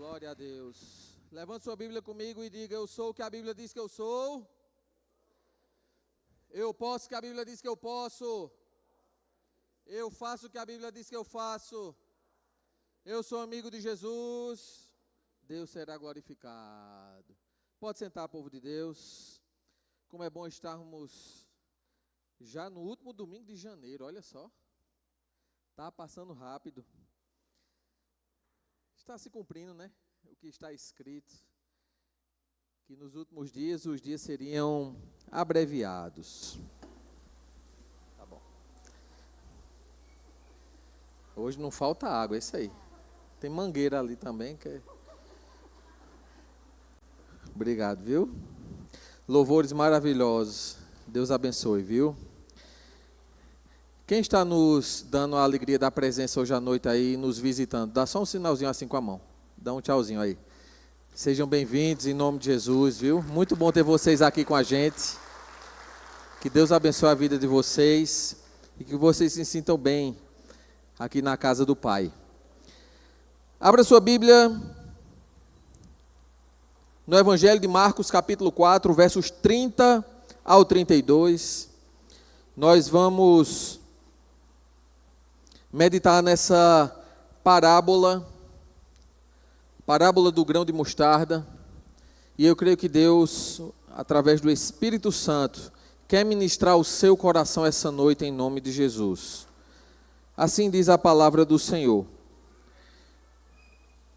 Glória a Deus. Levante sua Bíblia comigo e diga: eu sou o que a Bíblia diz que eu sou. Eu posso o que a Bíblia diz que eu posso. Eu faço o que a Bíblia diz que eu faço. Eu sou amigo de Jesus. Deus será glorificado. Pode sentar, povo de Deus. Como é bom estarmos já no último domingo de janeiro, olha só. Está passando rápido. Está se cumprindo, né? O que está escrito. Que nos últimos dias, os dias seriam abreviados. Tá bom. Hoje não falta água, é isso aí. Tem mangueira ali também. Obrigado, viu? Louvores maravilhosos. Deus abençoe, viu? Quem está nos dando a alegria da presença hoje à noite aí, nos visitando? Dá só um sinalzinho assim com a mão. Dá um tchauzinho aí. Sejam bem-vindos em nome de Jesus, viu? Muito bom ter vocês aqui com a gente. Que Deus abençoe a vida de vocês e que vocês se sintam bem aqui na casa do Pai. Abra sua Bíblia no Evangelho de Marcos, capítulo 4, versos 30 ao 32. Nós vamos meditar nessa parábola do grão de mostarda, e eu creio que Deus, através do Espírito Santo, quer ministrar o seu coração essa noite em nome de Jesus. Assim diz a palavra do Senhor.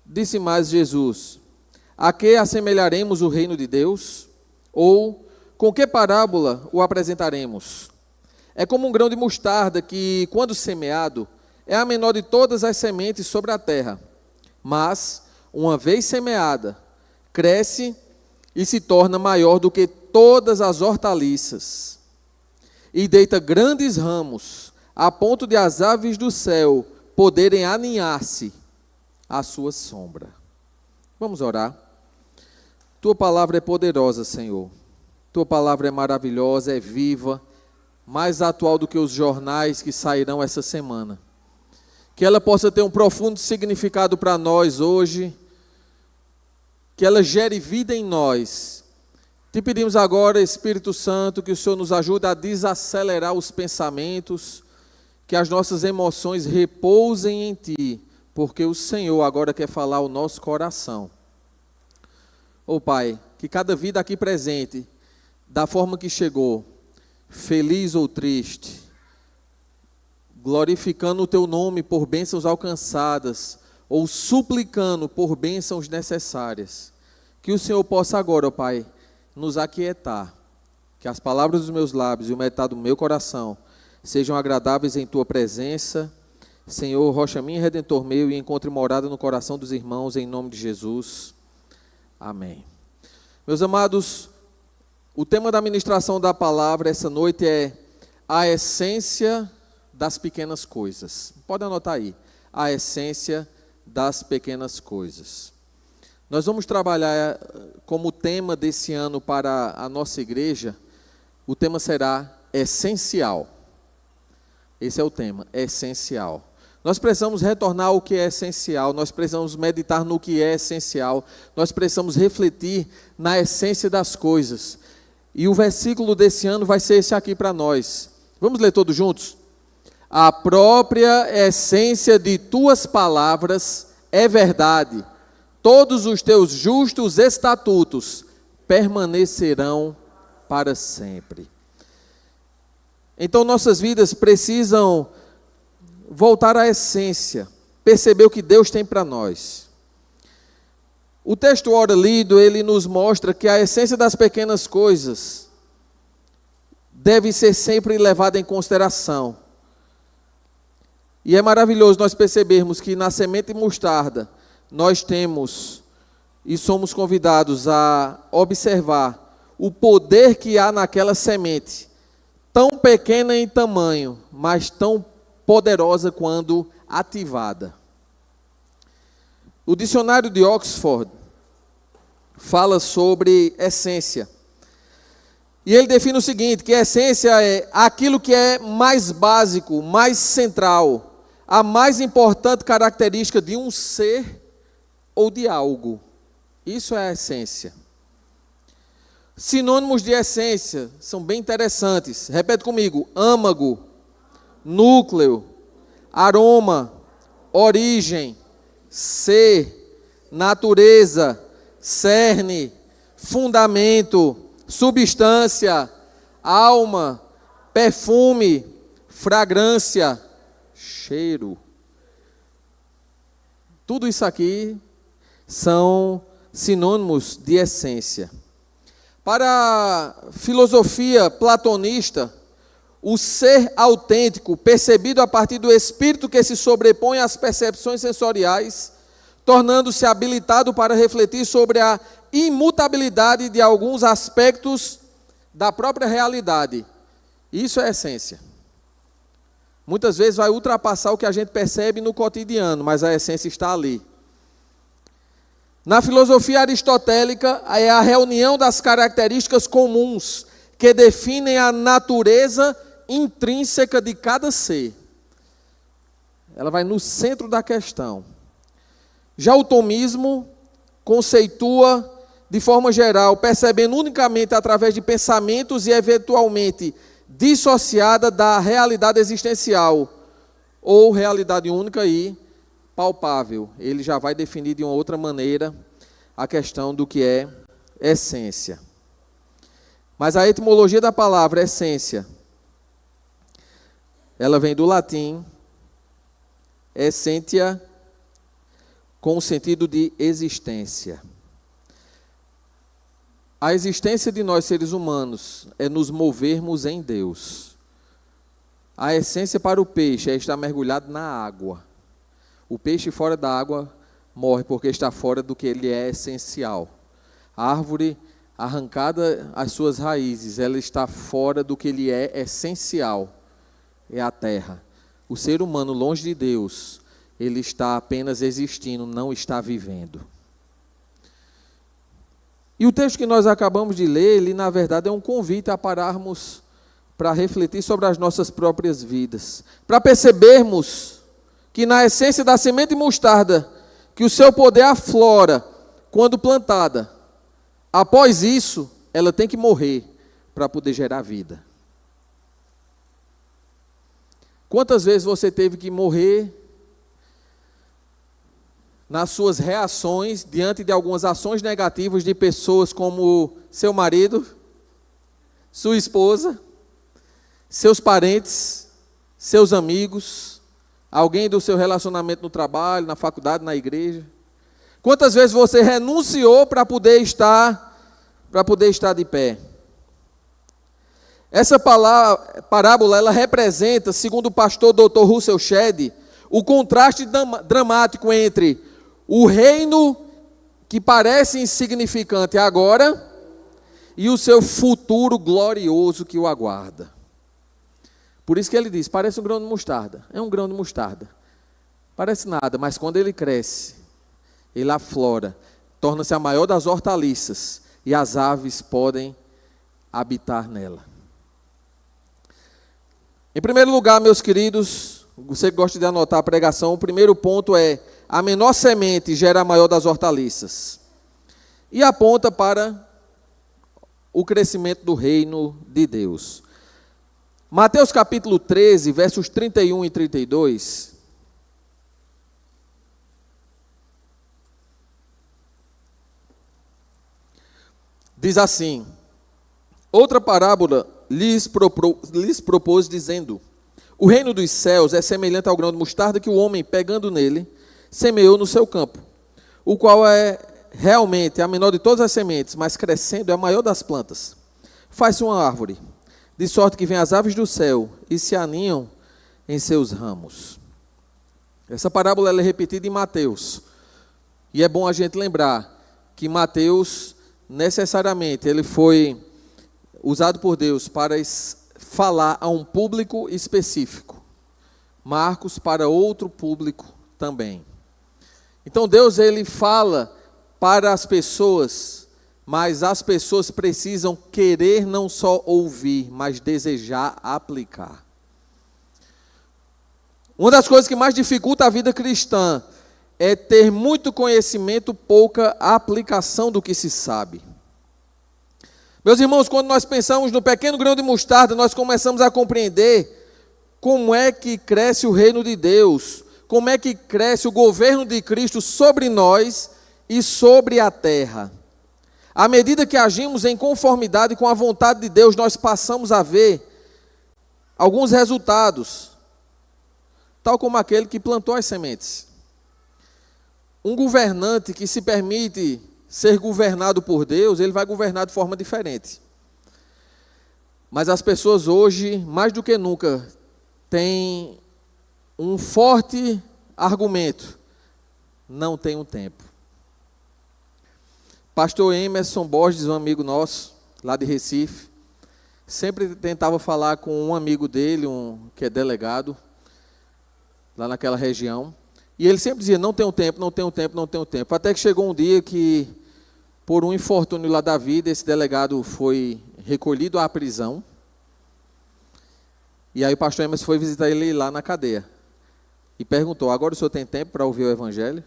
Disse mais Jesus: a que assemelharemos o reino de Deus? Ou com que parábola o apresentaremos? É como um grão de mostarda que, quando semeado, é a menor de todas as sementes sobre a terra, mas, uma vez semeada, cresce e se torna maior do que todas as hortaliças, e deita grandes ramos, a ponto de as aves do céu poderem aninhar-se à sua sombra. Vamos orar. Tua palavra é poderosa, Senhor. Tua palavra é maravilhosa, é viva, mais atual do que os jornais que sairão essa semana. Que ela possa ter um profundo significado para nós hoje, que ela gere vida em nós. Te pedimos agora, Espírito Santo, que o Senhor nos ajude a desacelerar os pensamentos, que as nossas emoções repousem em Ti, porque o Senhor agora quer falar ao nosso coração. Ó Pai, que cada vida aqui presente, da forma que chegou, feliz ou triste, glorificando o Teu nome por bênçãos alcançadas, ou suplicando por bênçãos necessárias, que o Senhor possa agora, ó Pai, nos aquietar, que as palavras dos meus lábios e o meditar do meu coração sejam agradáveis em Tua presença, Senhor, rocha minha e redentor meu, e encontre morada no coração dos irmãos, em nome de Jesus, amém. Meus amados, o tema da ministração da palavra essa noite é a essência das pequenas coisas. Pode anotar aí, a essência das pequenas coisas. Nós vamos trabalhar como tema desse ano para a nossa igreja, o tema será essencial. Esse é o tema, essencial. Nós precisamos retornar ao que é essencial, nós precisamos meditar no que é essencial, nós precisamos refletir na essência das coisas. E o versículo desse ano vai ser esse aqui para nós. Vamos ler todos juntos? A própria essência de tuas palavras é verdade. Todos os teus justos estatutos permanecerão para sempre. Então nossas vidas precisam voltar à essência, perceber o que Deus tem para nós. O texto ora lido, ele nos mostra que a essência das pequenas coisas deve ser sempre levada em consideração. E é maravilhoso nós percebermos que na semente de mostarda nós temos e somos convidados a observar o poder que há naquela semente, tão pequena em tamanho, mas tão poderosa quando ativada. O dicionário de Oxford fala sobre essência. E ele define o seguinte, que a essência é aquilo que é mais básico, mais central, a mais importante característica de um ser ou de algo. Isso é a essência. Sinônimos de essência são bem interessantes. Repete comigo: âmago, núcleo, aroma, origem, ser, natureza, cerne, fundamento, substância, alma, perfume, fragrância, cheiro. Tudo isso aqui são sinônimos de essência. Para a filosofia platonista, o ser autêntico, percebido a partir do espírito que se sobrepõe às percepções sensoriais, tornando-se habilitado para refletir sobre a imutabilidade de alguns aspectos da própria realidade. Isso é essência. Muitas vezes vai ultrapassar o que a gente percebe no cotidiano, mas a essência está ali. Na filosofia aristotélica, é a reunião das características comuns que definem a natureza intrínseca de cada ser. Ela vai no centro da questão. Já o tomismo conceitua de forma geral, percebendo unicamente através de pensamentos e eventualmente dissociada da realidade existencial, ou realidade única e palpável. Ele já vai definir de uma outra maneira a questão do que é essência. Mas a etimologia da palavra essência, ela vem do latim essentia, com o sentido de existência. A existência de nós seres humanos é nos movermos em Deus. A essência para o peixe é estar mergulhado na água. O peixe fora da água morre porque está fora do que ele é essencial. A árvore arrancada as suas raízes, ela está fora do que ele é essencial. É a terra. O ser humano longe de Deus, ele está apenas existindo, não está vivendo. E o texto que nós acabamos de ler, ele na verdade é um convite a pararmos para refletir sobre as nossas próprias vidas, para percebermos que na essência da semente de mostarda, que o seu poder aflora quando plantada. Após isso, ela tem que morrer para poder gerar vida. Quantas vezes você teve que morrer nas suas reações diante de algumas ações negativas de pessoas como seu marido, sua esposa, seus parentes, seus amigos, alguém do seu relacionamento no trabalho, na faculdade, na igreja? Quantas vezes você renunciou para poder estar de pé? Essa parábola, ela representa, segundo o pastor Dr. Russell Shedd, o contraste dramático entre o reino que parece insignificante agora e o seu futuro glorioso que o aguarda. Por isso que ele diz, parece um grão de mostarda. É um grão de mostarda. Parece nada, mas quando ele cresce, ele aflora, torna-se a maior das hortaliças e as aves podem habitar nela. Em primeiro lugar, meus queridos, você que gosta de anotar a pregação, o primeiro ponto é: a menor semente gera a maior das hortaliças. E aponta para o crescimento do reino de Deus. Mateus capítulo 13, versos 31 e 32. Diz assim: outra parábola lhes propôs, dizendo: o reino dos céus é semelhante ao grão de mostarda que o homem, pegando nele, semeou no seu campo, o qual é realmente a menor de todas as sementes, mas crescendo é a maior das plantas. Faz-se uma árvore, de sorte que vêm as aves do céu e se aninham em seus ramos. Essa parábola ela é repetida em Mateus. E é bom a gente lembrar que Mateus, necessariamente, ele foi usado por Deus para falar a um público específico. Marcos para outro público também. Então Deus ele fala para as pessoas, mas as pessoas precisam querer não só ouvir, mas desejar aplicar. Uma das coisas que mais dificulta a vida cristã é ter muito conhecimento, pouca aplicação do que se sabe. Meus irmãos, quando nós pensamos no pequeno grão de mostarda, nós começamos a compreender como é que cresce o reino de Deus, como é que cresce o governo de Cristo sobre nós e sobre a terra. À medida que agimos em conformidade com a vontade de Deus, nós passamos a ver alguns resultados, tal como aquele que plantou as sementes. Um governante que se permite ser governado por Deus, ele vai governar de forma diferente. Mas as pessoas hoje, mais do que nunca, têm um forte argumento: não tenho tempo. Pastor Emerson Borges, um amigo nosso, lá de Recife, sempre tentava falar com um amigo dele, que é delegado, lá naquela região, e ele sempre dizia: não tenho tempo, não tenho tempo, não tenho tempo. Até que chegou um dia que, por um infortúnio lá da vida, esse delegado foi recolhido à prisão, e aí o pastor Emerson foi visitar ele lá na cadeia, e perguntou: agora o senhor tem tempo para ouvir o evangelho?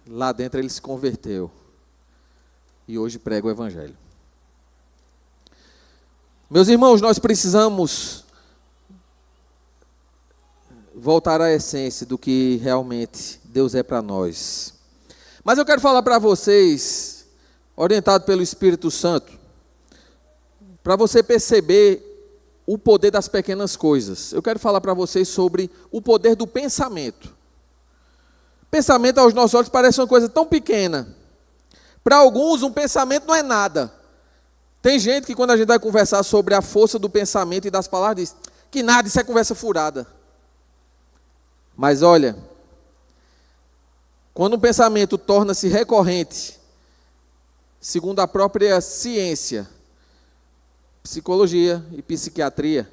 Lá dentro ele se converteu, e hoje prega o evangelho. Meus irmãos, nós precisamos voltar à essência do que realmente Deus é para nós. Mas eu quero falar para vocês, orientado pelo Espírito Santo, para você perceber o poder das pequenas coisas. Eu quero falar para vocês sobre o poder do pensamento. Pensamento aos nossos olhos parece uma coisa tão pequena. Para alguns, um pensamento não é nada. Tem gente que, quando a gente vai conversar sobre a força do pensamento e das palavras, diz que nada, isso é conversa furada. Mas olha, quando um pensamento torna-se recorrente, segundo a própria ciência, psicologia e psiquiatria,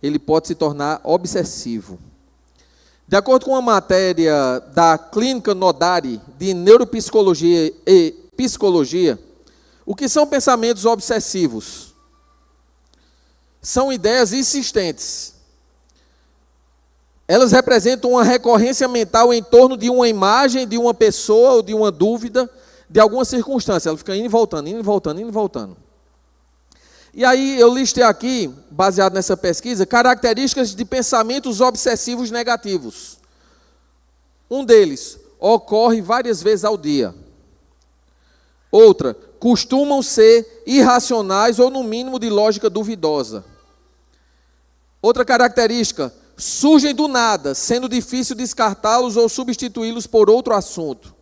ele pode se tornar obsessivo. De acordo com uma matéria da Clínica Nodari de Neuropsicologia e Psicologia, o que são pensamentos obsessivos? São ideias insistentes. Elas representam uma recorrência mental em torno de uma imagem, de uma pessoa ou de uma dúvida, de alguma circunstância. Ela fica indo e voltando, indo e voltando, indo e voltando. E aí eu listei aqui, baseado nessa pesquisa, características de pensamentos obsessivos negativos. Um deles ocorre várias vezes ao dia. Outra, costumam ser irracionais ou no mínimo de lógica duvidosa. Outra característica, surgem do nada, sendo difícil descartá-los ou substituí-los por outro assunto.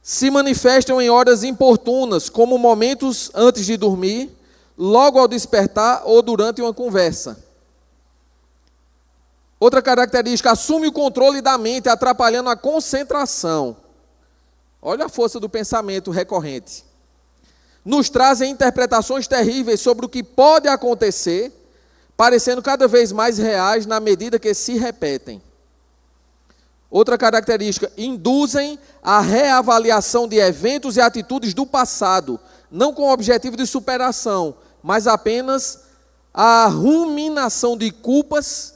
Se manifestam em horas importunas, como momentos antes de dormir, logo ao despertar ou durante uma conversa. Outra característica, assume o controle da mente, atrapalhando a concentração. Olha a força do pensamento recorrente. Nos trazem interpretações terríveis sobre o que pode acontecer, parecendo cada vez mais reais na medida que se repetem. Outra característica, induzem a reavaliação de eventos e atitudes do passado, não com o objetivo de superação, mas apenas a ruminação de culpas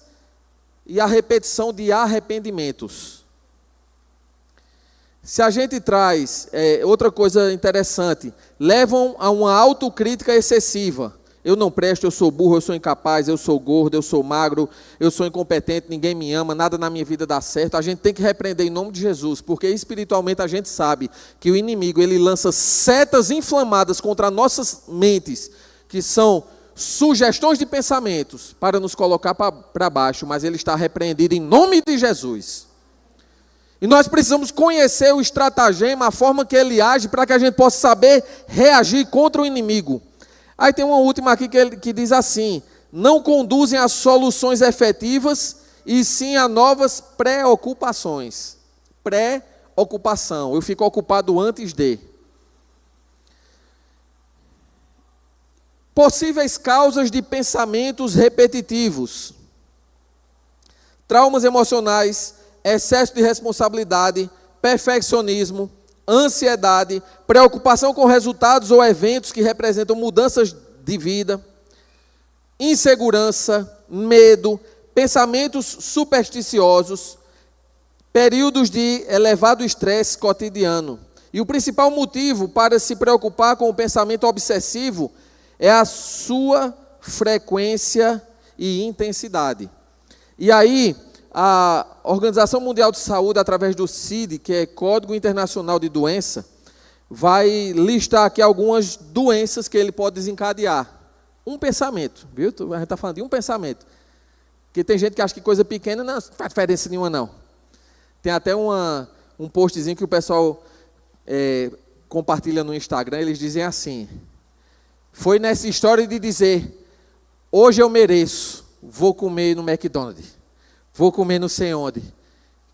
e a repetição de arrependimentos. Se a gente traz, outra coisa interessante, levam a uma autocrítica excessiva. Eu não presto, eu sou burro, eu sou incapaz, eu sou gordo, eu sou magro, eu sou incompetente, ninguém me ama, nada na minha vida dá certo. A gente tem que repreender em nome de Jesus, porque espiritualmente a gente sabe que o inimigo, ele lança setas inflamadas contra nossas mentes, que são sugestões de pensamentos para nos colocar para baixo, mas ele está repreendido em nome de Jesus. E nós precisamos conhecer o estratagema, a forma que ele age, para que a gente possa saber reagir contra o inimigo. Aí tem uma última aqui que diz assim: não conduzem a soluções efetivas, e sim a novas preocupações. Preocupação, eu fico ocupado antes de. Possíveis causas de pensamentos repetitivos: traumas emocionais, excesso de responsabilidade, perfeccionismo, ansiedade, preocupação com resultados ou eventos que representam mudanças de vida, insegurança, medo, pensamentos supersticiosos, períodos de elevado estresse cotidiano. E o principal motivo para se preocupar com o pensamento obsessivo é a sua frequência e intensidade. E aí, a Organização Mundial de Saúde, através do CID, que é Código Internacional de Doença, vai listar aqui algumas doenças que ele pode desencadear. Um pensamento, viu? A gente está falando de um pensamento. Porque tem gente que acha que coisa pequena não faz diferença nenhuma, não. Tem até um postzinho que o pessoal compartilha no Instagram, eles dizem assim: foi nessa história de dizer, hoje eu mereço, vou comer no McDonald's, vou comer não sei onde,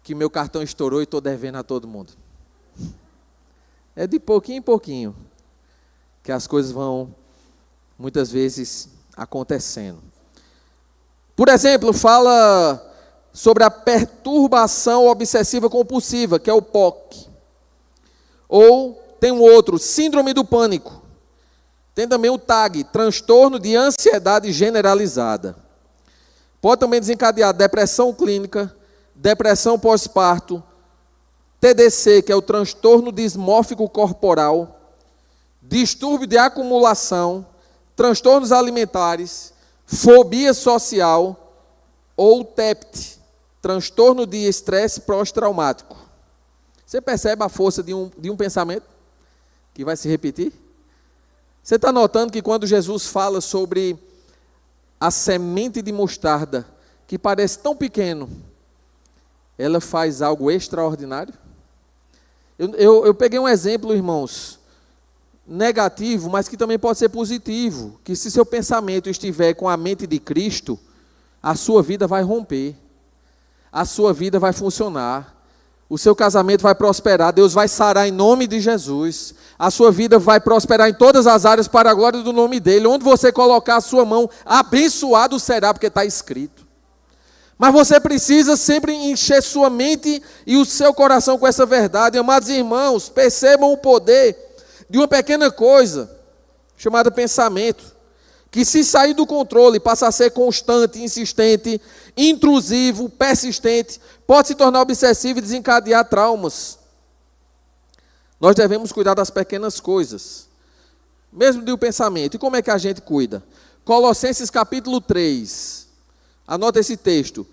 que meu cartão estourou e estou devendo a todo mundo. É de pouquinho em pouquinho que as coisas vão, muitas vezes, acontecendo. Por exemplo, fala sobre a perturbação obsessiva compulsiva, que é o POC. Ou tem um outro, síndrome do pânico. Tem também o TAG, transtorno de ansiedade generalizada. Pode também desencadear depressão clínica, depressão pós-parto, TDC, que é o transtorno dismórfico corporal, distúrbio de acumulação, transtornos alimentares, fobia social ou TEPT, transtorno de estresse pós-traumático. Você percebe a força de um pensamento que vai se repetir? Você está notando que quando Jesus fala sobre a semente de mostarda, que parece tão pequeno, ela faz algo extraordinário? Eu peguei um exemplo, irmãos, negativo, mas que também pode ser positivo, que se seu pensamento estiver com a mente de Cristo, a sua vida vai romper, a sua vida vai funcionar, o seu casamento vai prosperar, Deus vai sarar em nome de Jesus, a sua vida vai prosperar em todas as áreas para a glória do nome dEle, onde você colocar a sua mão, abençoado será, porque está escrito. Mas você precisa sempre encher sua mente e o seu coração com essa verdade. Amados irmãos, percebam o poder de uma pequena coisa, chamada pensamento, que se sair do controle, passa a ser constante, insistente, intrusivo, persistente, pode se tornar obsessivo e desencadear traumas. Nós devemos cuidar das pequenas coisas, mesmo do pensamento. E como é que a gente cuida? Colossenses capítulo 3, anota esse texto.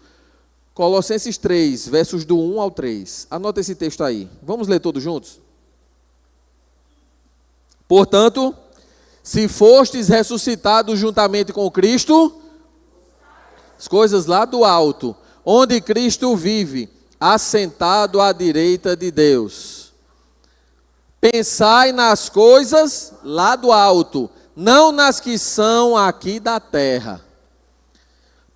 Colossenses 3, versos do 1 ao 3. Anota esse texto aí. Vamos ler todos juntos? Portanto, se fostes ressuscitados juntamente com Cristo, as coisas lá do alto, onde Cristo vive, assentado à direita de Deus. Pensai nas coisas lá do alto, não nas que são aqui da terra.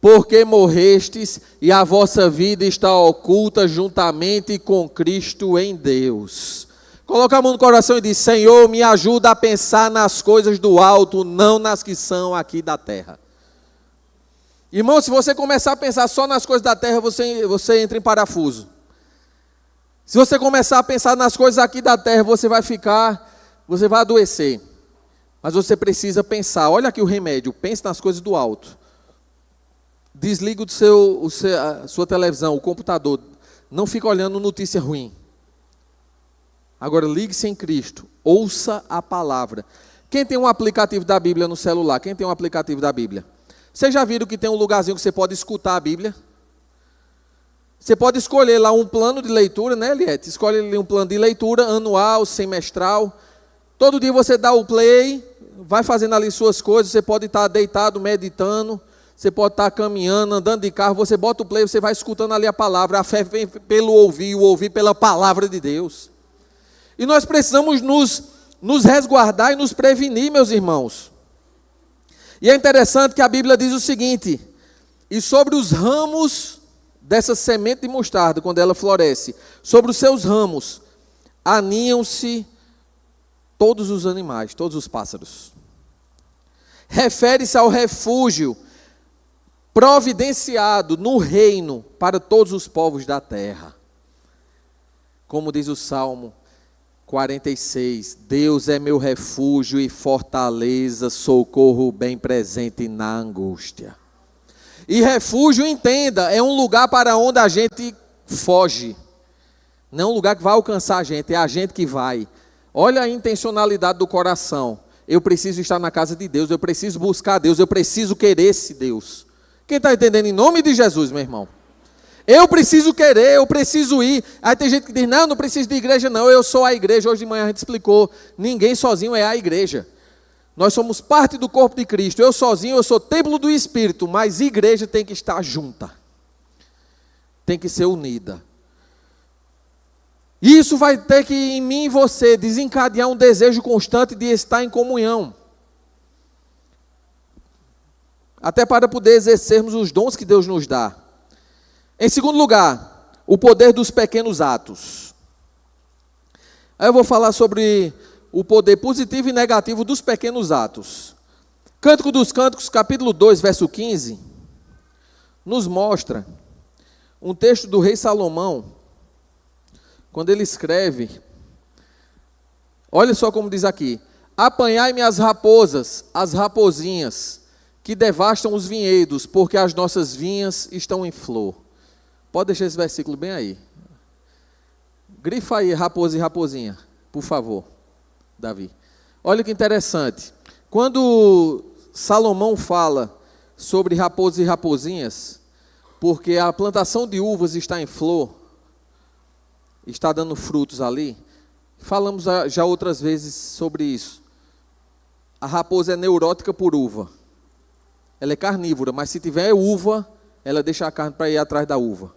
Porque morrestes e a vossa vida está oculta juntamente com Cristo em Deus. Coloca a mão no coração e diz: Senhor, me ajuda a pensar nas coisas do alto, não nas que são aqui da terra. Irmão, se você começar a pensar só nas coisas da terra, você entra em parafuso. Se você começar a pensar nas coisas aqui da terra, você vai adoecer. Mas você precisa pensar, olha aqui o remédio, pense nas coisas do alto. Desliga a sua televisão, o computador, não fica olhando notícia ruim. Agora ligue-se em Cristo, ouça a palavra. Quem tem um aplicativo da Bíblia no celular? Quem tem um aplicativo da Bíblia? Vocês já viram que tem um lugarzinho que você pode escutar a Bíblia? Você pode escolher lá um plano de leitura, né, Eliette? Escolhe ali um plano de leitura, anual, semestral. Todo dia você dá o play, vai fazendo ali suas coisas, você pode estar deitado, meditando, você pode estar caminhando, andando de carro, você bota o play, você vai escutando ali a palavra. A fé vem pelo ouvir, o ouvir pela palavra de Deus. E nós precisamos nos resguardar e nos prevenir, meus irmãos. E é interessante que a Bíblia diz o seguinte: e sobre os ramos dessa semente de mostarda, quando ela floresce, sobre os seus ramos, aninham-se todos os animais, todos os pássaros. Refere-se ao refúgio providenciado no reino para todos os povos da terra. Como diz o Salmo 46, Deus é meu refúgio e fortaleza, socorro bem presente na angústia. E refúgio, entenda, é um lugar para onde a gente foge. Não é um lugar que vai alcançar a gente, é a gente que vai. Olha a intencionalidade do coração. Eu preciso estar na casa de Deus, eu preciso buscar Deus, eu preciso querer esse Deus. Quem está entendendo? Em nome de Jesus, meu irmão. Eu preciso querer, eu preciso ir. Aí tem gente que diz, não preciso de igreja não, eu sou a igreja. Hoje de manhã a gente explicou, ninguém sozinho é a igreja. Nós somos parte do corpo de Cristo. Eu sozinho, eu sou templo do Espírito, mas igreja tem que estar junta. Tem que ser unida. Isso vai ter que, em mim e você, desencadear um desejo constante de estar em comunhão. Até para poder exercermos os dons que Deus nos dá. Em segundo lugar, o poder dos pequenos atos. Aí eu vou falar sobre o poder positivo e negativo dos pequenos atos. Cântico dos Cânticos, capítulo 2, verso 15, nos mostra um texto do rei Salomão, quando ele escreve, olha só como diz aqui: apanhai-me as raposas, as raposinhas, que devastam os vinhedos, porque as nossas vinhas estão em flor. Pode deixar esse versículo bem aí. Grifa aí, raposa e raposinha, por favor, Davi. Olha que interessante. Quando Salomão fala sobre raposas e raposinhas, porque a plantação de uvas está em flor, está dando frutos ali. Falamos já outras vezes sobre isso. A raposa é neurótica por uva. Ela é carnívora, mas se tiver uva, ela deixa a carne para ir atrás da uva.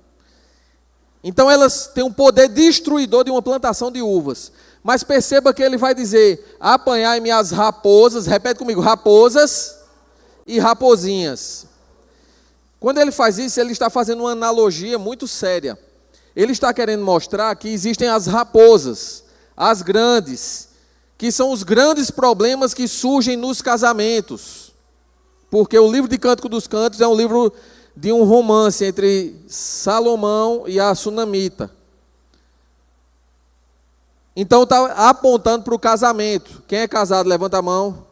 Então elas têm um poder destruidor de uma plantação de uvas. Mas perceba que ele vai dizer: apanhai-me as raposas, repete comigo, raposas e raposinhas. Quando ele faz isso, ele está fazendo uma analogia muito séria. Ele está querendo mostrar que existem as raposas, as grandes, que são os grandes problemas que surgem nos casamentos. Porque o livro de Cântico dos Cânticos é um livro de um romance entre Salomão e a Sunamita. Então está apontando para o casamento. Quem é casado, levanta a mão.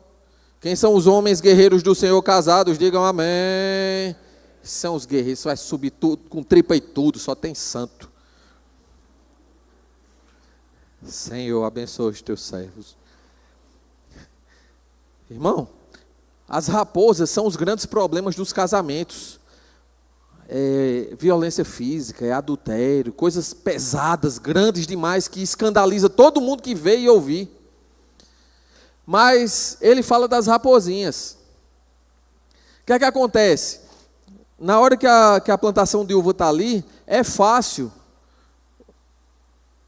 Quem são os homens guerreiros do Senhor casados, digam amém. São os guerreiros, isso vai subir tudo, com tripa e tudo, só tem santo. Senhor, abençoe os teus servos. Irmão, as raposas são os grandes problemas dos casamentos. Violência física, adultério, coisas pesadas, grandes demais, que escandaliza todo mundo que vê e ouvir. Mas ele fala das raposinhas. O que é que acontece? Na hora que a plantação de uva está ali, é fácil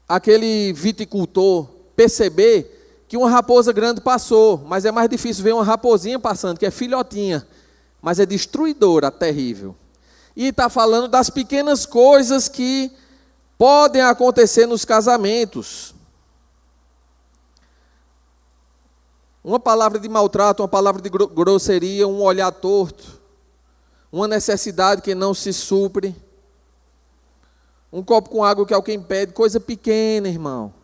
aquele viticultor perceber que uma raposa grande passou, mas é mais difícil ver uma raposinha passando, que é filhotinha, mas é destruidora, terrível. E está falando das pequenas coisas que podem acontecer nos casamentos. Uma palavra de maltrato, uma palavra de grosseria, um olhar torto, uma necessidade que não se supre, um copo com água que alguém pede, coisa pequena, irmão.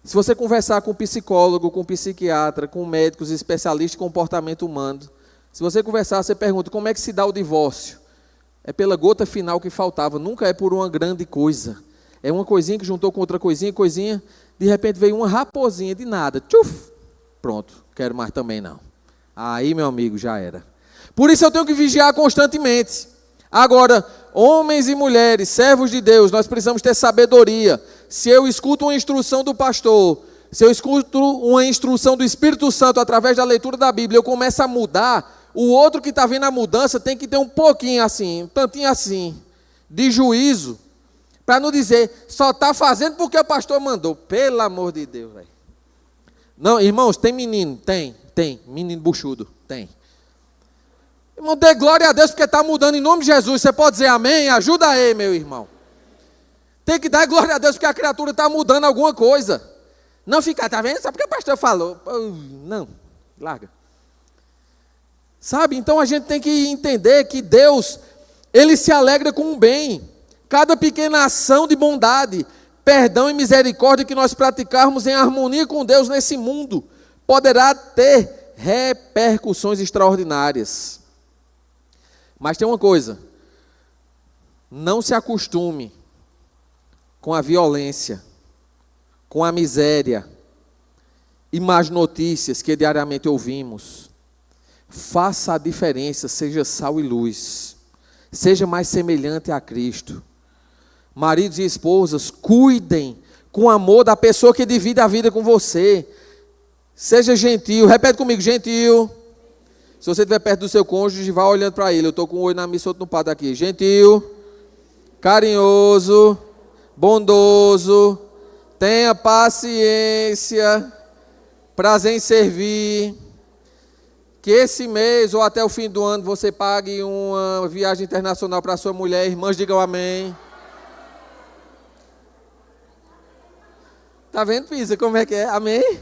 Se você conversar com um psicólogo, com um psiquiatra, com médicos especialistas em comportamento humano, se você conversar, você pergunta, como é que se dá o divórcio? É pela gota final que faltava, nunca é por uma grande coisa. É uma coisinha que juntou com outra coisinha, de repente veio uma raposinha de nada, tchuf, pronto, quero mais também não. Aí, meu amigo, já era. Por isso eu tenho que vigiar constantemente. Agora, homens e mulheres, servos de Deus, nós precisamos ter sabedoria. Se eu escuto uma instrução do pastor, se eu escuto uma instrução do Espírito Santo através da leitura da Bíblia, eu começo a mudar, o outro que está vendo a mudança tem que ter um pouquinho assim, um tantinho assim, de juízo, para não dizer, só está fazendo porque o pastor mandou. Pelo amor de Deus, velho. Não, irmãos, tem menino? Tem, menino buchudo, tem. Irmão, dê glória a Deus porque está mudando em nome de Jesus. Você pode dizer amém? Ajuda aí, meu irmão. Tem que dar glória a Deus porque a criatura está mudando alguma coisa. Não ficar, tá vendo? Só porque o pastor falou. Não, larga. Sabe, então a gente tem que entender que Deus, Ele se alegra com o bem. Cada pequena ação de bondade, perdão e misericórdia que nós praticarmos em harmonia com Deus nesse mundo, poderá ter repercussões extraordinárias. Mas tem uma coisa, não se acostume com a violência, com a miséria e más notícias que diariamente ouvimos. Faça a diferença, seja sal e luz. Seja mais semelhante a Cristo. Maridos e esposas, cuidem com amor da pessoa que divide a vida com você. Seja gentil, repete comigo, gentil. Se você estiver perto do seu cônjuge, vá olhando para ele. Eu estou com um olho na missa, outro no padre aqui. Gentil, carinhoso, bondoso, tenha paciência, prazer em servir. Que esse mês ou até o fim do ano você pague uma viagem internacional para sua mulher. Irmãs, digam amém. Tá vendo, Pisa, como é que é? Amém?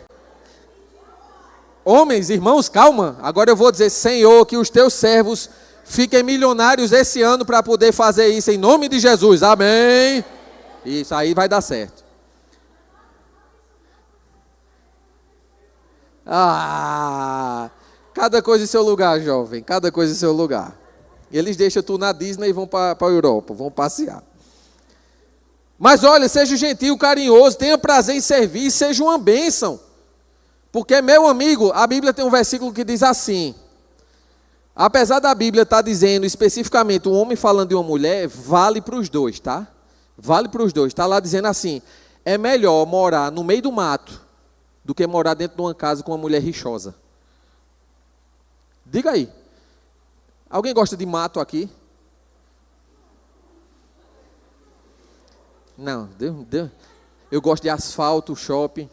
Homens, irmãos, calma. Agora eu vou dizer, Senhor, que os teus servos fiquem milionários esse ano para poder fazer isso, em nome de Jesus. Amém? Isso aí vai dar certo. Cada coisa em seu lugar, jovem. Cada coisa em seu lugar. Eles deixam tu na Disney e vão para a Europa, vão passear. Mas olha, seja gentil, carinhoso, tenha prazer em servir, seja uma bênção. Porque, meu amigo, a Bíblia tem um versículo que diz assim, apesar da Bíblia estar dizendo especificamente um homem falando de uma mulher, vale para os dois, tá? Vale para os dois. Está lá dizendo assim, é melhor morar no meio do mato do que morar dentro de uma casa com uma mulher rixosa. Diga aí. Alguém gosta de mato aqui? Não, eu gosto de asfalto, shopping,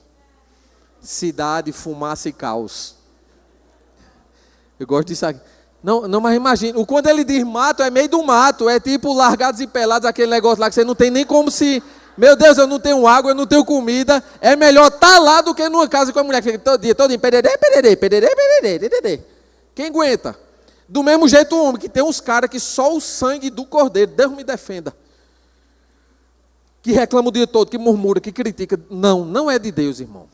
cidade, fumaça e caos. Eu gosto disso aqui. Não, mas imagina, quando ele diz mato, é meio do mato, é tipo largados e pelados, aquele negócio lá que você não tem nem como se... Meu Deus, eu não tenho água, eu não tenho comida, é melhor estar lá do que numa casa com a mulher que fica todo dia, pererê, pererê, pererê, pererê, pererê. Quem aguenta? Do mesmo jeito o homem, que tem uns caras que só o sangue do cordeiro, Deus me defenda. Que reclama o dia todo, que murmura, que critica. Não é de Deus, irmão.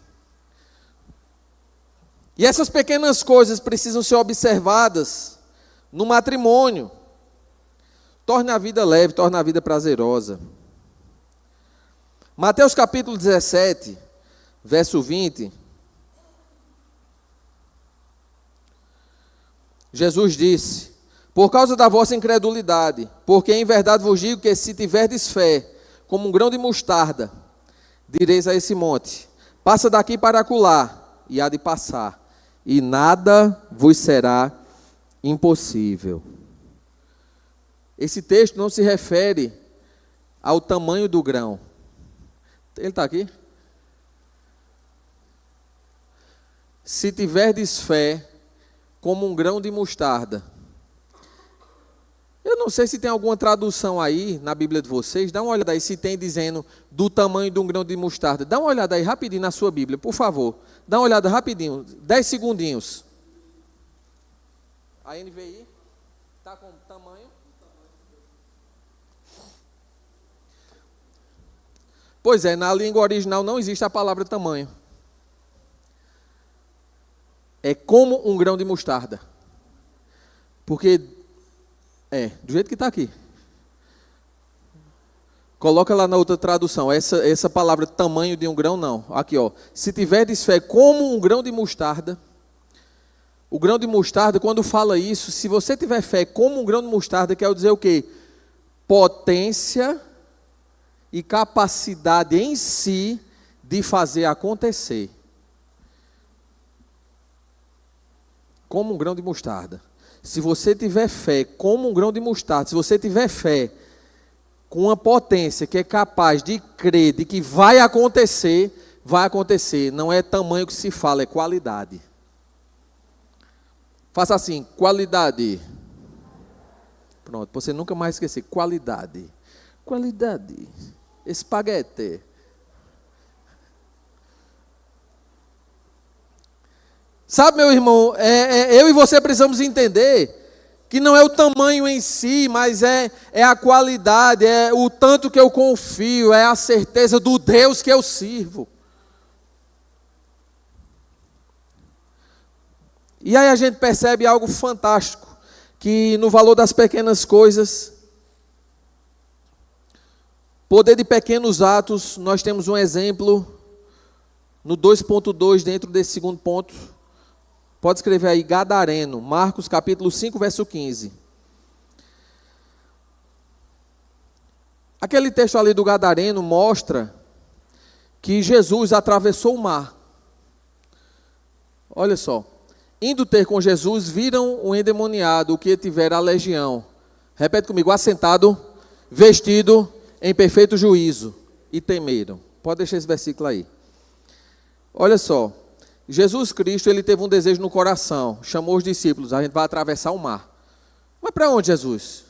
E essas pequenas coisas precisam ser observadas no matrimônio. Torne a vida leve, torne a vida prazerosa. Mateus capítulo 17, verso 20. Jesus disse, por causa da vossa incredulidade, porque em verdade vos digo que se tiverdes fé, como um grão de mostarda, direis a esse monte, passa daqui para acolá, e há de passar, e nada vos será impossível. Esse texto não se refere ao tamanho do grão. Ele está aqui? Se tiverdes fé, como um grão de mostarda. Eu não sei se tem alguma tradução aí na Bíblia de vocês. Dá uma olhada aí se tem dizendo do tamanho de um grão de mostarda. Dá uma olhada aí rapidinho na sua Bíblia, por favor. Dá uma olhada rapidinho, 10 segundinhos. A NVI está com tamanho? Pois é, na língua original não existe a palavra tamanho. É como um grão de mostarda. Porque, do jeito que está aqui. Coloca lá na outra tradução, essa palavra tamanho de um grão não. Aqui, ó. Se tiverdes fé como um grão de mostarda. O grão de mostarda, quando fala isso, se você tiver fé como um grão de mostarda, quer dizer o quê? Potência e capacidade em si de fazer acontecer. Como um grão de mostarda. Se você tiver fé como um grão de mostarda, se você tiver fé com uma potência que é capaz de crer de que vai acontecer, vai acontecer. Não é tamanho que se fala, é qualidade. Faça assim, qualidade. Pronto, você nunca mais esquecer, qualidade. Qualidade. Espaguete. Sabe, meu irmão, eu e você precisamos entender que não é o tamanho em si, mas é a qualidade, é o tanto que eu confio, é a certeza do Deus que eu sirvo. E aí a gente percebe algo fantástico, que no valor das pequenas coisas, Poder de pequenos atos, nós temos um exemplo no 2.2 dentro desse segundo ponto. Pode escrever aí, Gadareno, Marcos capítulo 5, verso 15. Aquele texto ali do Gadareno mostra que Jesus atravessou o mar. Olha só. Indo ter com Jesus, viram o endemoniado, o que tivera a legião. Repete comigo, assentado, vestido em perfeito juízo, e temeram. Pode deixar esse versículo aí. Olha só. Jesus Cristo, ele teve um desejo no coração. Chamou os discípulos, a gente vai atravessar o mar. Mas para onde, Jesus?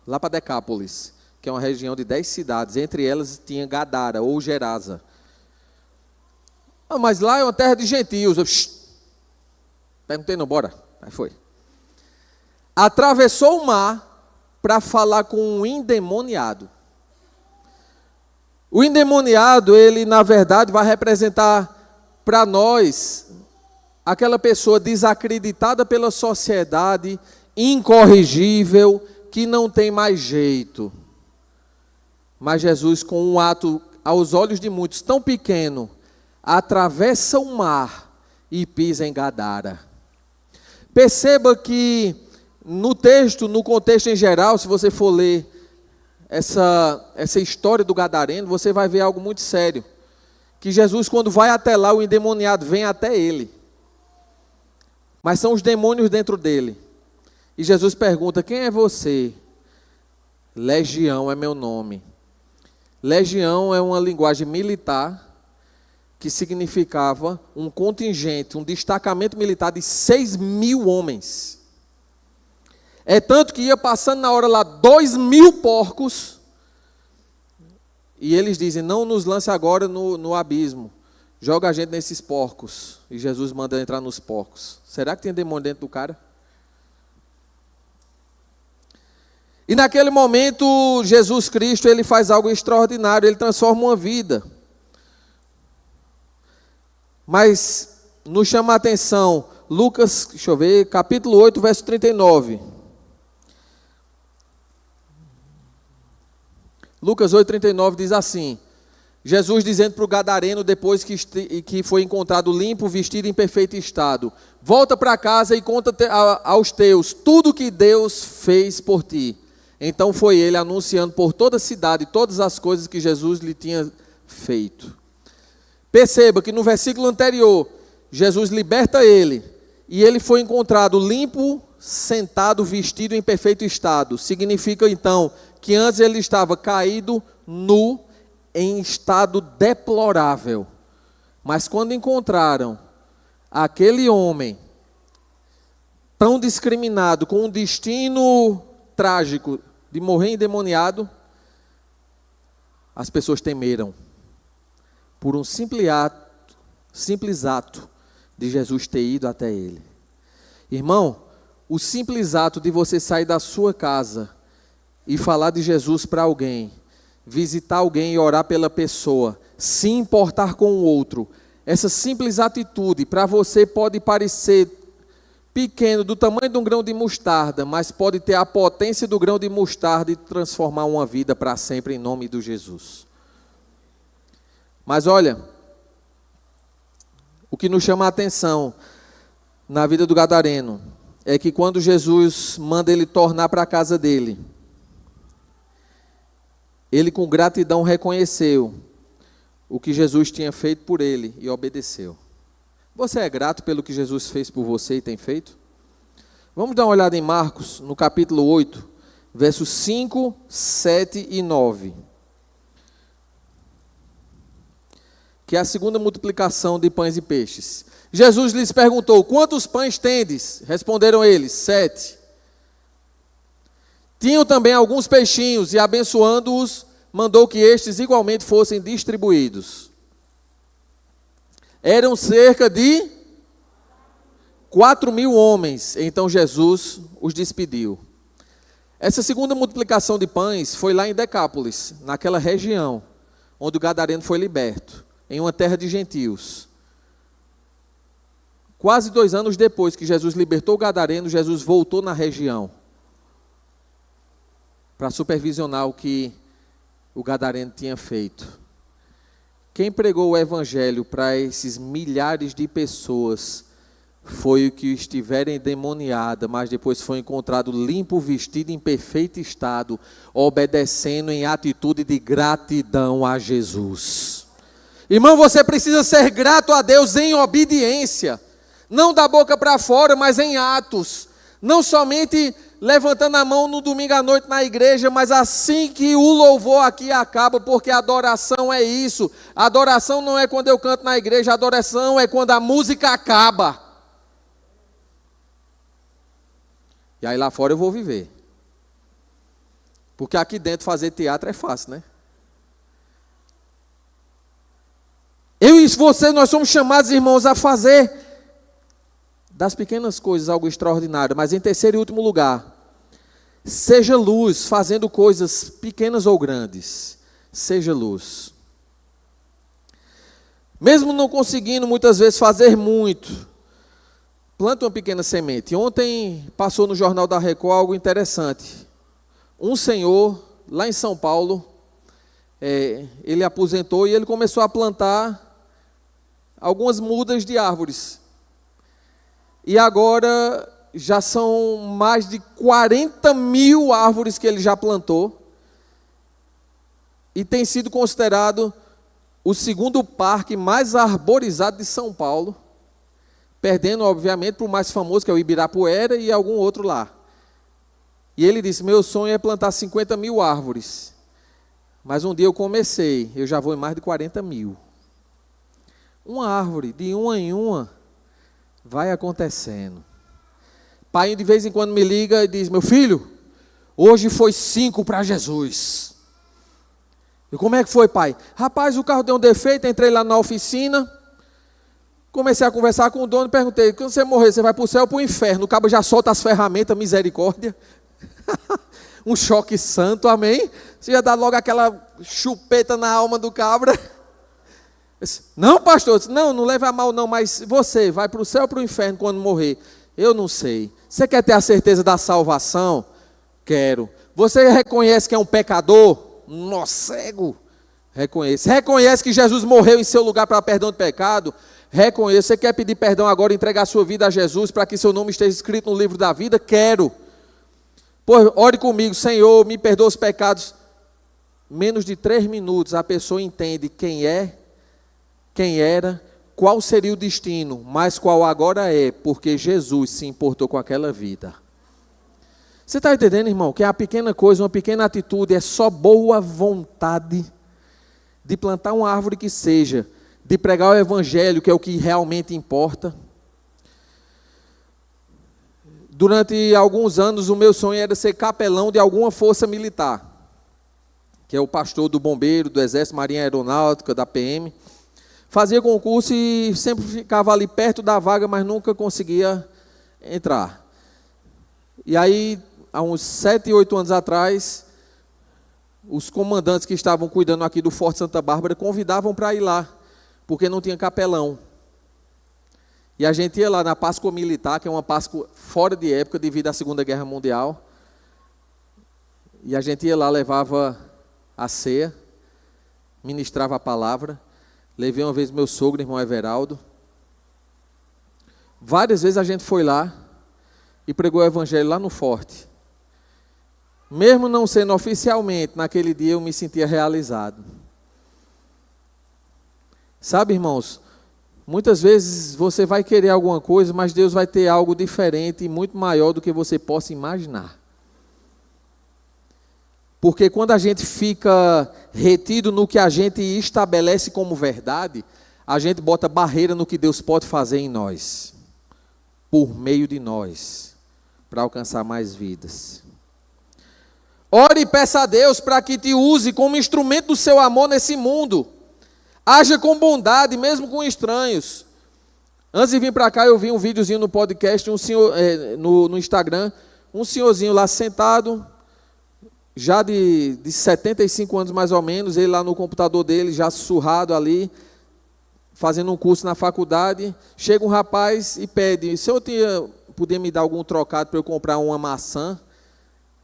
Lá para Decápolis, que é uma região de 10 cidades. Entre elas tinha Gadara ou Gerasa. Mas lá é uma terra de gentios. Perguntei, não, bora. Aí foi. Atravessou o mar para falar com um endemoniado. O endemoniado, ele na verdade vai representar para nós aquela pessoa desacreditada pela sociedade, incorrigível, que não tem mais jeito. Mas Jesus, com um ato aos olhos de muitos tão pequeno, atravessa o mar e pisa em Gadara. Perceba que no texto, no contexto em geral, se você for ler essa história do Gadareno, você vai ver algo muito sério. Que Jesus, quando vai até lá, o endemoniado vem até ele. Mas são os demônios dentro dele. E Jesus pergunta, quem é você? Legião é meu nome. Legião é uma linguagem militar que significava um contingente, um destacamento militar de 6.000 homens. É tanto que ia passando na hora lá 2.000 porcos, e eles dizem, não nos lance agora no abismo, joga a gente nesses porcos, e Jesus manda entrar nos porcos. Será que tem demônio dentro do cara? E naquele momento, Jesus Cristo, ele faz algo extraordinário, ele transforma uma vida. Mas nos chama a atenção, Lucas, deixa eu ver, capítulo 8, verso 39. Lucas 8, 39 diz assim, Jesus dizendo para o Gadareno, depois que foi encontrado limpo, vestido em perfeito estado, volta para casa e conta aos teus tudo que Deus fez por ti. Então foi ele anunciando por toda a cidade todas as coisas que Jesus lhe tinha feito. Perceba que no versículo anterior, Jesus liberta ele, e ele foi encontrado limpo, sentado, vestido em perfeito estado. Significa então que antes ele estava caído, nu, em estado deplorável. Mas quando encontraram aquele homem tão discriminado, com um destino trágico de morrer endemoniado, as pessoas temeram. Por um simples ato de Jesus ter ido até ele. Irmão, o simples ato de você sair da sua casa e falar de Jesus para alguém, visitar alguém e orar pela pessoa, se importar com o outro, essa simples atitude para você pode parecer pequeno, do tamanho de um grão de mostarda, mas pode ter a potência do grão de mostarda e transformar uma vida para sempre em nome de Jesus. Mas olha, o que nos chama a atenção na vida do Gadareno é que quando Jesus manda ele tornar para a casa dele, ele com gratidão reconheceu o que Jesus tinha feito por ele e obedeceu. Você é grato pelo que Jesus fez por você e tem feito? Vamos dar uma olhada em Marcos, no capítulo 8, versos 5, 7 e 9. Que é a segunda multiplicação de pães e peixes. Jesus lhes perguntou, quantos pães tendes? Responderam eles, 7. Tinham também alguns peixinhos, e abençoando-os, mandou que estes igualmente fossem distribuídos. Eram cerca de 4.000 homens, então Jesus os despediu. Essa segunda multiplicação de pães foi lá em Decápolis, naquela região, onde o Gadareno foi liberto. Em uma terra de gentios. Quase 2 anos depois que Jesus libertou o Gadareno, Jesus voltou na região para supervisionar o que o gadareno tinha feito. Quem pregou o evangelho para esses milhares de pessoas foi o que estiver endemoniada, mas depois foi encontrado limpo, vestido em perfeito estado, obedecendo em atitude de gratidão a Jesus. Irmão, você precisa ser grato a Deus em obediência, não da boca para fora, mas em atos, não somente levantando a mão no domingo à noite na igreja, mas assim que o louvor aqui acaba, porque a adoração é isso. A adoração não é quando eu canto na igreja, a adoração é quando a música acaba. E aí lá fora eu vou viver. Porque aqui dentro fazer teatro é fácil, né? Eu e você, nós somos chamados, irmãos, a fazer das pequenas coisas algo extraordinário. Mas em terceiro e último lugar, seja luz, fazendo coisas pequenas ou grandes. Seja luz. Mesmo não conseguindo muitas vezes fazer muito, planta uma pequena semente. Ontem passou no Jornal da Record algo interessante. Um senhor, lá em São Paulo, ele aposentou e ele começou a plantar algumas mudas de árvores. E agora já são mais de 40 mil árvores que ele já plantou. E tem sido considerado o segundo parque mais arborizado de São Paulo, perdendo, obviamente, para o mais famoso, que é o Ibirapuera, e algum outro lá. E ele disse, meu sonho é plantar 50 mil árvores. Mas um dia eu comecei, eu já vou em mais de 40 mil. Uma árvore, de uma em uma, vai acontecendo. Pai de vez em quando me liga e diz, meu filho, hoje foi 5 para Jesus. E como é que foi, pai? Rapaz, o carro deu um defeito, entrei lá na oficina, comecei a conversar com o dono e perguntei, quando você morrer, você vai para o céu ou para o inferno? O cabo já solta as ferramentas, misericórdia. Um choque santo, amém? Você já dá logo aquela chupeta na alma do cabra. Disse, não, pastor, disse, não leve a mal não, mas você vai para o céu ou para o inferno quando morrer? Eu não sei. Você quer ter a certeza da salvação? Quero. Você reconhece que é um pecador? Nossa, cego. Reconhece. Reconhece que Jesus morreu em seu lugar para perdão de pecado? Reconheço. Você quer pedir perdão agora, entregar a sua vida a Jesus para que seu nome esteja escrito no livro da vida? Quero. Pois, ore comigo, Senhor, me perdoa os pecados. Menos de 3 minutos a pessoa entende quem é, quem era, qual seria o destino, mas qual agora é, porque Jesus se importou com aquela vida. Você está entendendo, irmão, que é uma pequena coisa, uma pequena atitude, é só boa vontade de plantar uma árvore que seja, de pregar o evangelho, que é o que realmente importa. Durante alguns anos, o meu sonho era ser capelão de alguma força militar, que é o pastor do bombeiro, do exército, marinha aeronáutica, da PM. Fazia concurso e sempre ficava ali perto da vaga, mas nunca conseguia entrar. E aí, há uns 7, 8 anos atrás, os comandantes que estavam cuidando aqui do Forte Santa Bárbara convidavam para ir lá, porque não tinha capelão. E a gente ia lá na Páscoa Militar, que é uma Páscoa fora de época devido à Segunda Guerra Mundial. E a gente ia lá, levava a ceia, ministrava a palavra. Levei uma vez meu sogro, irmão Everaldo. Várias vezes a gente foi lá e pregou o evangelho lá no Forte. Mesmo não sendo oficialmente, naquele dia eu me sentia realizado. Sabe, irmãos, muitas vezes você vai querer alguma coisa, mas Deus vai ter algo diferente e muito maior do que você possa imaginar. Porque quando a gente fica retido no que a gente estabelece como verdade, a gente bota barreira no que Deus pode fazer em nós, por meio de nós, para alcançar mais vidas. Ore e peça a Deus para que te use como instrumento do seu amor nesse mundo. Haja com bondade, mesmo com estranhos. Antes de vir para cá, eu vi um videozinho no podcast, um senhor, no Instagram, um senhorzinho lá sentado, já de 75 anos mais ou menos, ele lá no computador dele, já sussurrado ali, fazendo um curso na faculdade. Chega um rapaz e pede, se eu podia me dar algum trocado para eu comprar uma maçã?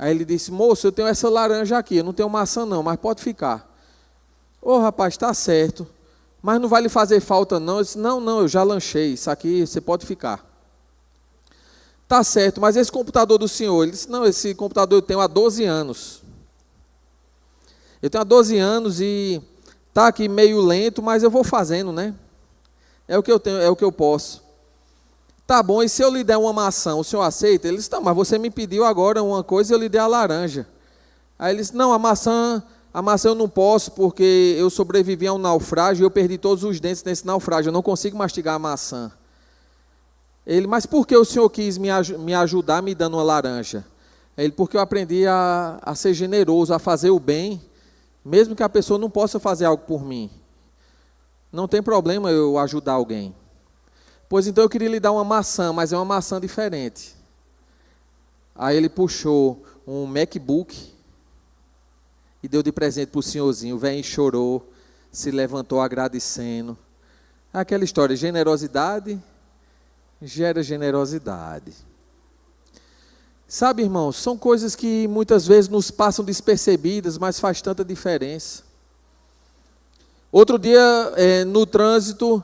Aí ele disse: moço, eu tenho essa laranja aqui, eu não tenho maçã não, mas pode ficar. Ô rapaz, está certo, mas não vai lhe fazer falta não. Eu disse: não, eu já lanchei, isso aqui você pode ficar. Tá certo, mas esse computador do senhor? Ele disse: não, esse computador eu tenho há 12 anos. Eu tenho há 12 anos e está aqui meio lento, mas eu vou fazendo, né? É o que eu tenho, é o que eu posso. Tá bom, e se eu lhe der uma maçã, o senhor aceita? Ele disse: não, mas você me pediu agora uma coisa e eu lhe dei a laranja. Aí ele disse: não, a maçã eu não posso porque eu sobrevivi a um naufrágio e eu perdi todos os dentes nesse naufrágio, eu não consigo mastigar a maçã. Ele: mas por que o senhor quis me ajudar me dando uma laranja? Ele: porque eu aprendi a ser generoso, a fazer o bem, mesmo que a pessoa não possa fazer algo por mim. Não tem problema eu ajudar alguém. Pois então eu queria lhe dar uma maçã, mas é uma maçã diferente. Aí ele puxou um MacBook e deu de presente para o senhorzinho. O velho chorou, se levantou agradecendo. Aquela história: generosidade gera generosidade. Sabe, irmãos, são coisas que muitas vezes nos passam despercebidas, mas faz tanta diferença. Outro dia, no trânsito,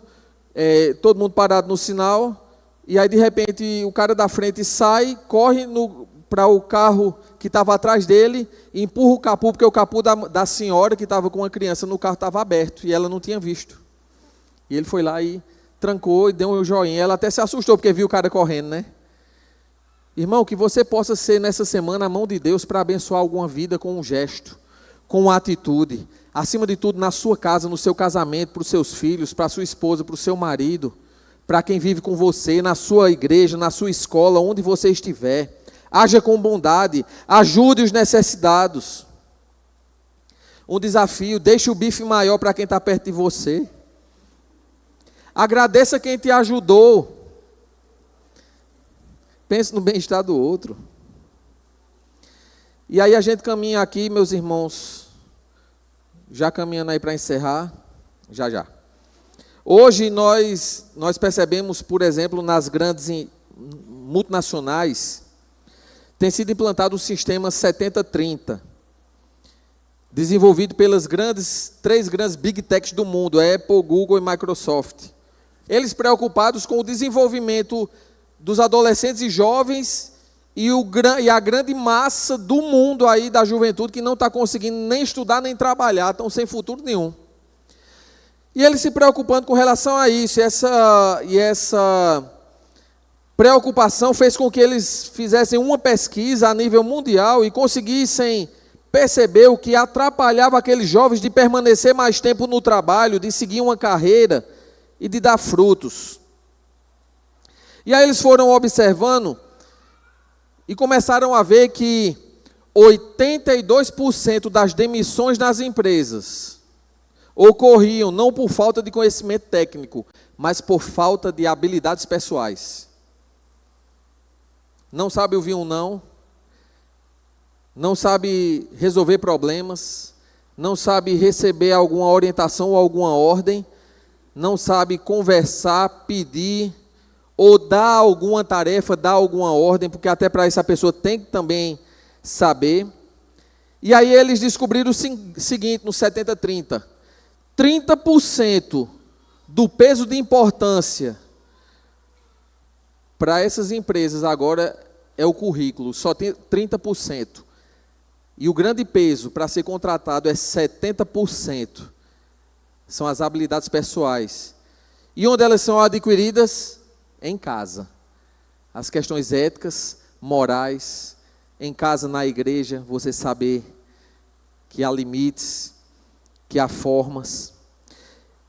todo mundo parado no sinal, e aí de repente o cara da frente sai, corre para o carro que estava atrás dele, e empurra o capô, porque o capô da senhora que estava com uma criança no carro estava aberto, e ela não tinha visto. E ele foi lá e trancou e deu um joinha. Ela até se assustou, porque viu o cara correndo, né? Irmão, que você possa ser nessa semana a mão de Deus para abençoar alguma vida com um gesto, com uma atitude. Acima de tudo, na sua casa, no seu casamento, para os seus filhos, para a sua esposa, para o seu marido, para quem vive com você, na sua igreja, na sua escola, onde você estiver. Haja com bondade, ajude os necessitados. Um desafio: deixe o bife maior para quem está perto de você. Agradeça quem te ajudou. Pense no bem-estar do outro. E aí a gente caminha aqui, meus irmãos, já caminhando aí para encerrar, já. Hoje nós percebemos, por exemplo, nas grandes multinacionais, tem sido implantado o sistema 70-30, desenvolvido pelas três grandes Big Techs do mundo, Apple, Google e Microsoft. Eles preocupados com o desenvolvimento dos adolescentes e jovens e a grande massa do mundo aí da juventude que não está conseguindo nem estudar nem trabalhar, estão sem futuro nenhum. E eles se preocupando com relação a isso, e essa preocupação fez com que eles fizessem uma pesquisa a nível mundial e conseguissem perceber o que atrapalhava aqueles jovens de permanecer mais tempo no trabalho, de seguir uma carreira e de dar frutos. E aí eles foram observando e começaram a ver que 82% das demissões nas empresas ocorriam não por falta de conhecimento técnico, mas por falta de habilidades pessoais. Não sabe ouvir um não sabe resolver problemas, não sabe receber alguma orientação ou alguma ordem, não sabe conversar, pedir, ou dar alguma tarefa, dar alguma ordem, porque até para isso a pessoa tem que também saber. E aí eles descobriram o seguinte, no 70-30, 30% do peso de importância para essas empresas agora é o currículo, só tem 30%. E o grande peso para ser contratado é 70%. São as habilidades pessoais. E onde elas são adquiridas? Em casa. As questões éticas, morais, em casa, na igreja, você saber que há limites, que há formas.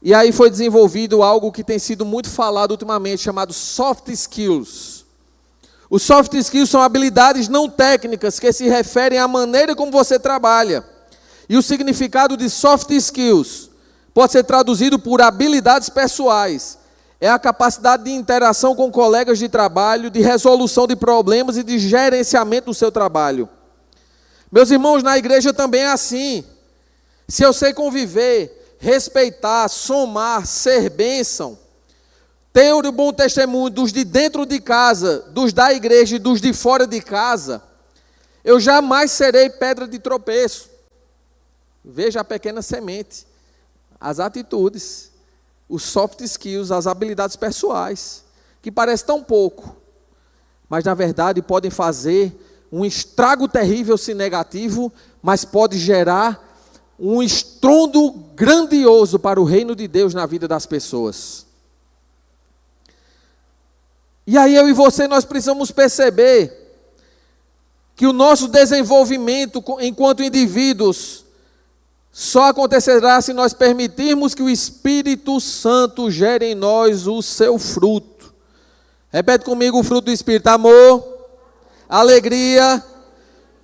E aí foi desenvolvido algo que tem sido muito falado ultimamente, chamado soft skills. Os soft skills são habilidades não técnicas que se referem à maneira como você trabalha. E o significado de soft skills pode ser traduzido por habilidades pessoais. É a capacidade de interação com colegas de trabalho, de resolução de problemas e de gerenciamento do seu trabalho. Meus irmãos, na igreja também é assim. Se eu sei conviver, respeitar, somar, ser bênção, ter o bom testemunho dos de dentro de casa, dos da igreja e dos de fora de casa, Eu jamais serei pedra de tropeço. Veja a pequena semente, as atitudes, os soft skills, as habilidades pessoais, que parecem tão pouco, mas na verdade podem fazer um estrago terrível se negativo, mas pode gerar um estrondo grandioso para o reino de Deus na vida das pessoas. E aí eu e você, nós precisamos perceber que o nosso desenvolvimento enquanto indivíduos só acontecerá se nós permitirmos que o Espírito Santo gere em nós o seu fruto. Repete comigo o fruto do Espírito: amor, alegria.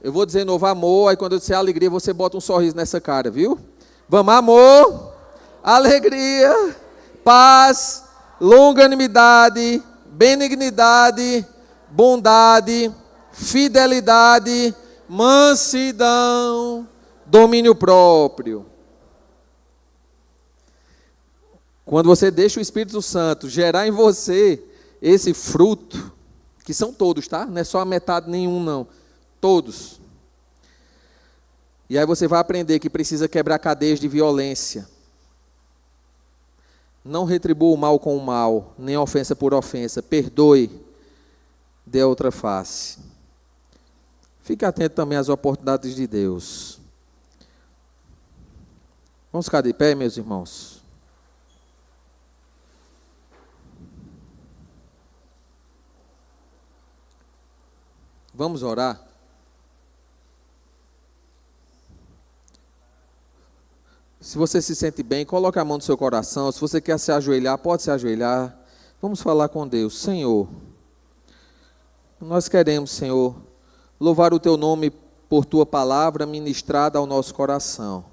Eu vou dizer de novo amor, aí quando eu disser alegria, você bota um sorriso nessa cara, viu? Vamos, amor, alegria, paz, longanimidade, benignidade, bondade, fidelidade, mansidão, domínio próprio. Quando você deixa o Espírito Santo gerar em você esse fruto, que são todos, tá? Não é só a metade nenhum, não. Todos. E aí você vai aprender que precisa quebrar cadeias de violência. Não retribua o mal com o mal, nem ofensa por ofensa. Perdoe, dê outra face. Fique atento também às oportunidades de Deus. Vamos ficar de pé, meus irmãos. Vamos orar. Se você se sente bem, coloque a mão no seu coração. Se você quer se ajoelhar, pode se ajoelhar. Vamos falar com Deus. Senhor, nós queremos, Senhor, louvar o Teu nome por Tua palavra ministrada ao nosso coração.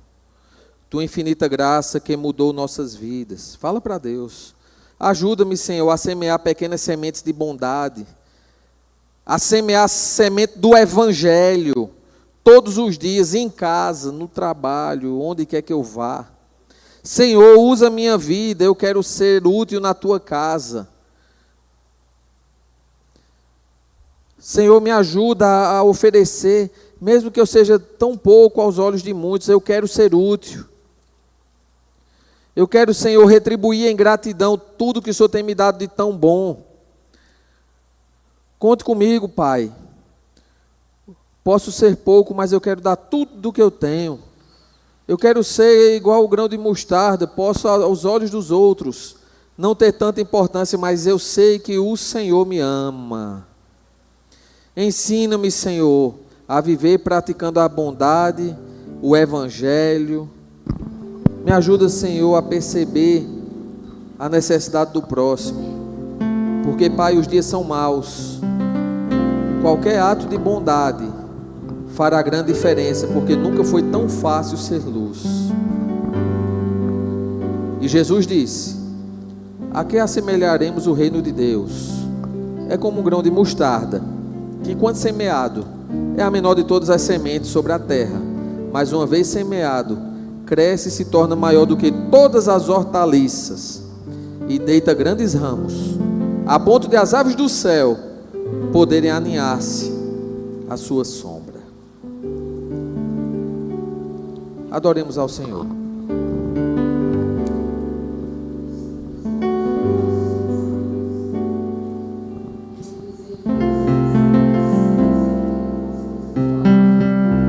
Tua infinita graça que mudou nossas vidas. Fala para Deus. Ajuda-me, Senhor, a semear pequenas sementes de bondade, a semear a semente do Evangelho, todos os dias, em casa, no trabalho, onde quer que eu vá. Senhor, usa a minha vida, eu quero ser útil na Tua casa. Senhor, me ajuda a oferecer, mesmo que eu seja tão pouco aos olhos de muitos, eu quero ser útil. Eu quero, Senhor, retribuir em gratidão tudo que o Senhor tem me dado de tão bom. Conte comigo, Pai. Posso ser pouco, mas eu quero dar tudo do que eu tenho. Eu quero ser igual o grão de mostarda. Posso, aos olhos dos outros, não ter tanta importância, mas eu sei que o Senhor me ama. Ensina-me, Senhor, a viver praticando a bondade, o Evangelho. Me ajuda, Senhor, a perceber a necessidade do próximo. Porque, Pai, os dias são maus. Qualquer ato de bondade fará grande diferença, porque nunca foi tão fácil ser luz. E Jesus disse: a que assemelharemos o reino de Deus? É como um grão de mostarda, que quando semeado, é a menor de todas as sementes sobre a terra, mas uma vez semeado, cresce e se torna maior do que todas as hortaliças, e deita grandes ramos, a ponto de as aves do céu poderem aninhar-se à sua sombra. Adoremos ao Senhor.